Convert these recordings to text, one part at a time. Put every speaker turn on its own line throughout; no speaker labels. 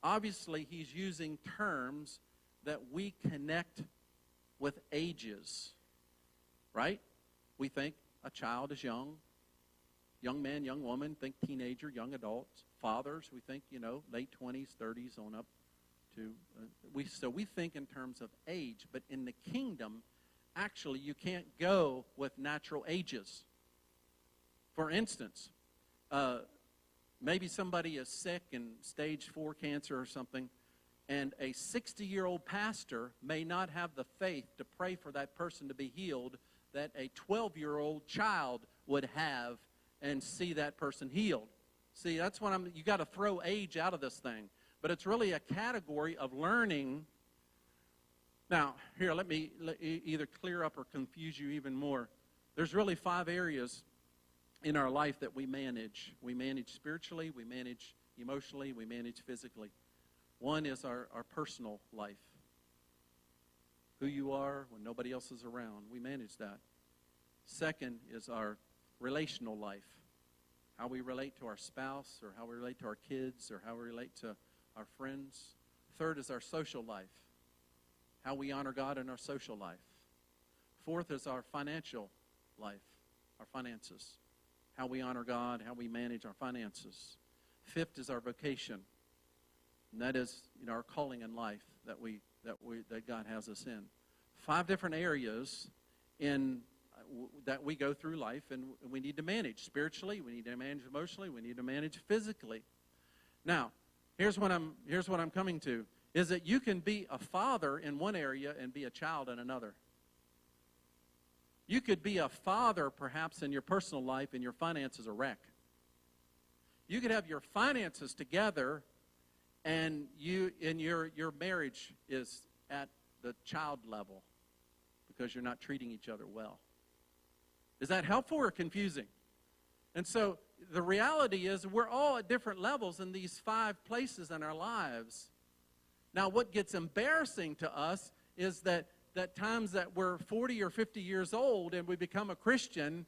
obviously he's using terms that we connect with ages, right? We think a child is young man, young woman, think teenager, young adults. Fathers, we think, late 20s, 30s on up to, so we think in terms of age. But in the kingdom, actually, you can't go with natural ages. For instance, maybe somebody is sick in stage 4 cancer or something, and a 60-year-old pastor may not have the faith to pray for that person to be healed that a 12-year-old child would have and see that person healed. See, that's what you got to throw age out of this thing. But it's really a category of learning. Now, here, let me either clear up or confuse you even more. There's really 5 areas in our life that we manage. We manage spiritually, we manage emotionally, we manage physically. One is our personal life. Who you are when nobody else is around. We manage that. Second is our relational life. How we relate to our spouse, or how we relate to our kids, or how we relate to our friends. Third is our social life. How we honor God in our social life. Fourth is our financial life, our finances. How we honor God, how we manage our finances. Fifth is our vocation. And that is, our calling in life that God has us in. 5 different areas that we go through life, and we need to manage spiritually, we need to manage emotionally, we need to manage physically. Now, here's what I'm coming to, is that you can be a father in one area and be a child in another. You could be a father perhaps in your personal life and your finances a wreck. You could have your finances together and your marriage is at the child level because you're not treating each other well. Is that helpful or confusing? And so the reality is we're all at different levels in these 5 places in our lives. Now, what gets embarrassing to us is that times that we're 40 or 50 years old and we become a Christian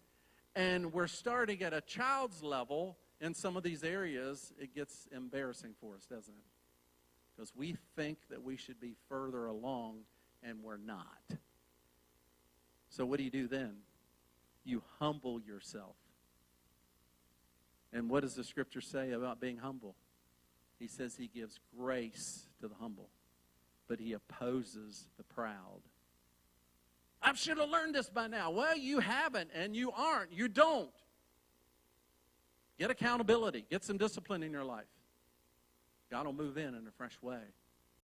and we're starting at a child's level in some of these areas, it gets embarrassing for us, doesn't it? Because we think that we should be further along and we're not. So what do you do then? You humble yourself. And what does the scripture say about being humble? He says he gives grace to the humble, but he opposes the proud. I should have learned this by now. Well, you haven't, and you aren't. You don't. Get accountability. Get some discipline in your life. God will move in a fresh way.